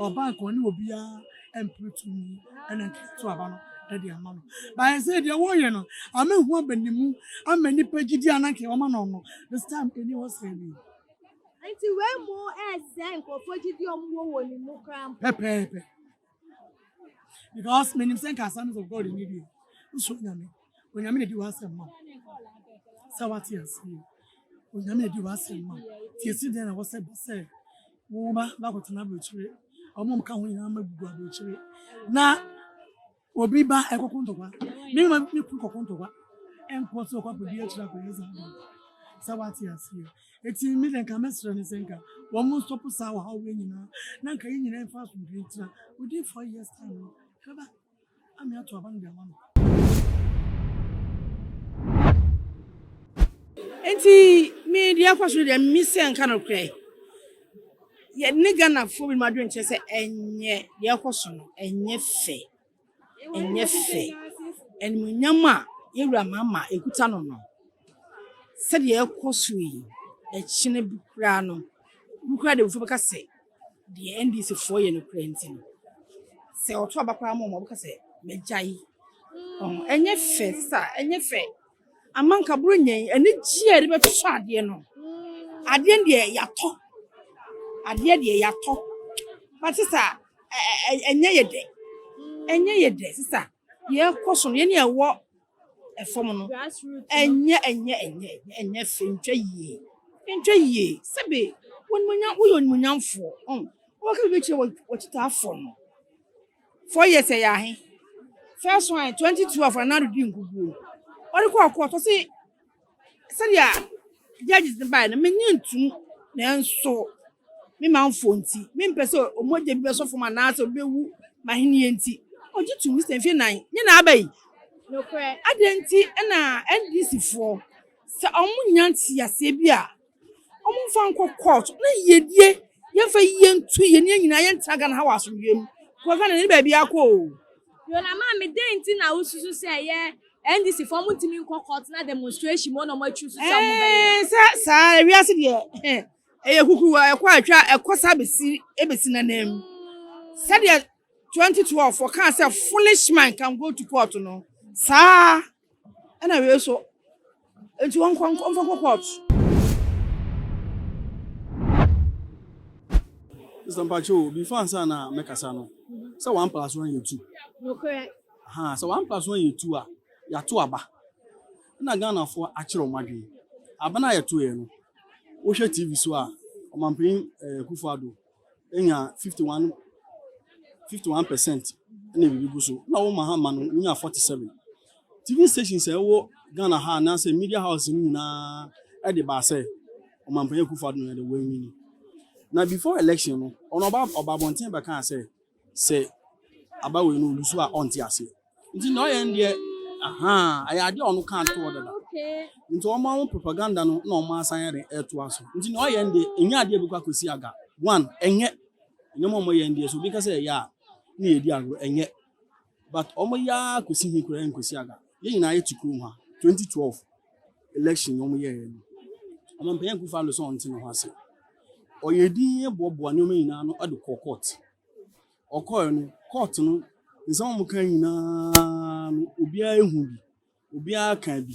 or bank on obia and put to me and to abano daddy amano. But I said you warrior no I mean who benimu am many pagidi anake o no this time any was saying Auntie we more say nko fogidi omwo wo ni mu kram pepe because many say sons of God in you so nyame onyame dey was am so what you see onyame dey was am tie si den na wo say wo ba ko tena brochire omom ka ho nyina magugu abrochire na obi ba ekokontokwa mi ma mi kokontokwa enko so kwa podi achira ko yeza sa wati asie eti mi den ka mesra ni senka wo mo stop sa wa ha we nyina na nka nyina enfa so bi tira odi 4 years time haba ami ato aban bi amano enti mi dia kwaso de mi senka no krai ye nigga na fo bi madwen che se enye de ekoso no enye fe enmunyama yewura mama ekuta no no se de ekoso yi echine bukra no bukra de fo beka se de NDC fo ye no krenti no se oto abakwa mo beka se mejai enye fe sa enye fe amanka buru nyen eni gie de beto ade no ade de yato ade de yato but sister enye yede sister ye koso ye ne ewo efom no enye fe ntwa yie sebe won munyamfo wo ka be che wo tita afo no 4 years ya he first one 2012 another di nkugu ori ko akọ to se ya judges by na menye ntum na enso me manfo nti me mpese omoje bi so foma na ase obewu mahini enti oji tu Mr. Mfe 9 nye na abai no kre adenti na NDC fo se omunya nti ase bi a omumfa nko court na yedie ye fa yentu ye ne nyina ye ntaga na ha waso wiem ko fa na ni ba bi akọ yo na ma me denti na ususu se ye NDC for mutimi nko court na demonstration mo no ma choose some be sa wi ase de kuku ekwa atwa ekosa ebesi na nam said 2012 for can say foolish man can go to court no sa na we so enti won court Mr. Pacho before answer na mekasa no say 1 + 1 = 2 no correct so 1 + 1 = 2 a ya to aba na Ghana for akire omadwe aba na ya to ye no wo hwe TV so a omampin Kufuado enya 51 51% na bibi gu so na wo ma ha ma no nya 47 TV stations e wo Ghana ha na say media house ni na e de ba say o man pay Akufo-Addo na de win na before election no ono oba bonten be kan say aba we no lusu a onti ase nti no ye ndie aya ade ono kan to dada nti o ma propaganda no na o ma asan re eto aso nti no ye ndie enya ade bi kwa kosi aga one enye mo ye ndie so bi ka say ya na edi agro enye but omo ya kosi hi kura nkosi aga ye nyina ye tikuru ha 2012 election omo ye omo mpanya Akufo-Addo so onti no ho ase oyedin bobo ne omo nyina no ade court okoy no court no nsan mo kan nyina obi a ehu bi obi a kan bi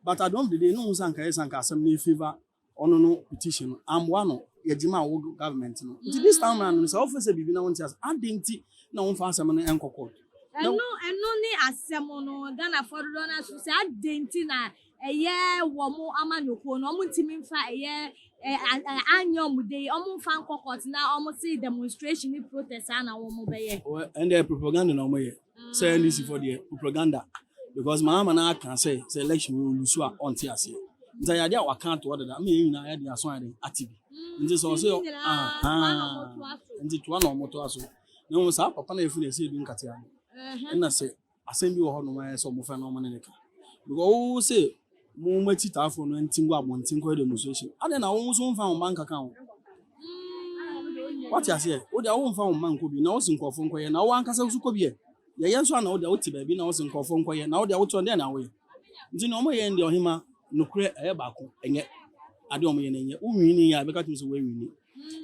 but at the end of the day no sanka asem na favor ono no petition amwa no yejima wo government no nti this time around so officer bibi na wonti as adenti na won fa asem no enkokọ eno ni asem no Ghana for do na so say adenti na eye wo mo amanyoko no mo ntimi mfa eye anyom dey omo mfa nkokọ na omo see demonstration ni protest na wo mo beye and the propaganda na omo ye say NDC for the propaganda because mama na can say election will lose a onti ase nti ya dia waka to order me yin na ya dia so ade atibi nti so nti to na omoto aso na wo sa papa na efu na ese bi nkate ya na say asem bi wo ho no ma so mo fa na omo ne ka because wo say mo mati tafo no ntingo abontin ko demonstration ade na wo so mfa wo manka kan what you say wo dia wo mfa wo manko bi na wo sin kofo nkoye na wo ankasa su ko bi ye yenso na wo dia wo ti ba bi na wo sin kofo nkoye na wo dia wo to nde na wo ye nti na omo ye ndi ohima nokure eye baako enye ade omo ye na enye wo nwini ya be ka tum so we nwini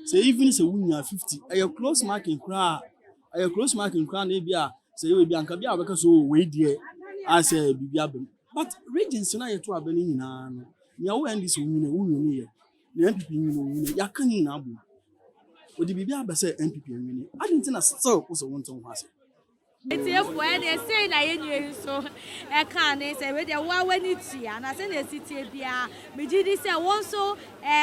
say even say wunya 50 eye close marking kra na bia say we bia nka bia be ka so we die ase bibia bem but regions na yeto abani nyina no nya wo ndi so nwini ye na MPP nwini ya kan nyina abu odi bibia be say MPP nwini ade na still wo so wonton ho ase eti efu e dey say na ye nyu so e kan ni say we dey wa wani tia na say na sitie bia me gidi say won so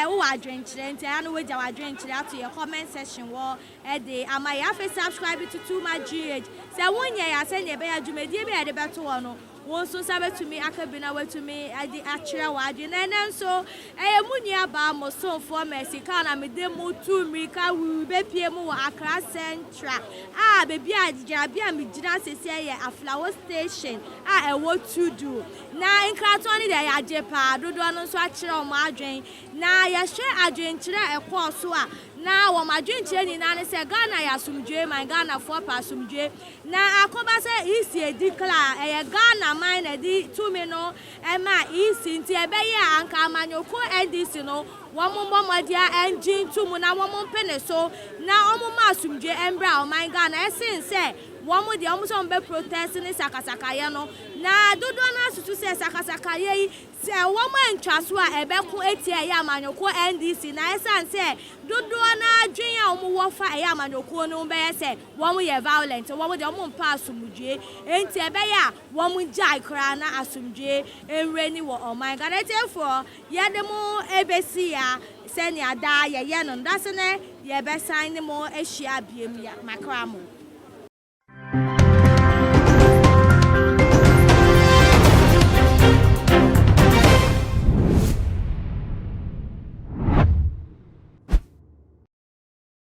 wo adwenkyere nti anu we ja adwenkyere ato your comment section wo e dey ama ya fe subscribe to Too Much GH say wonye ya say na be ya dwumadi be ya de beto wo no won so sabe to me akabina we to me adi akire wa adi na nso munua ba mo so for Mexico na me dem to me ka we be pie mu Accra Central baby adija bia me gina sese ye Aflawo station e wo to do na nkrato ni de ya jepa dodo no so akire o ma adwen na ya hwe adwen kire so a na wo ma adwen kire ni na ne se Ghana ya sumdwe man Ghana for pa sumdwe na akoba se isi declare Ghana mine di to me no ma isi nti ebeye anka amanyoko NDC no womo momodia engine to mu na womo pene so na omo masumdwe embra o man Ghana esense womo de omo so be protest ni sakasaka ye no na dodo na sutu se sakasaka ye se womo entwaso a ebeko etie ya amanyoko NDC na esense dodo na adwen a omo wo fa ya amanyoko no be se womo ye violent womo de omo mpa asumdwe enti ebeye a womo jai kra na asumdwe enre ni wo o man Ghana therefore ye de mo ebesi ya se ni ada ye no ndase ne ye be sign mo ehia biem ya makramo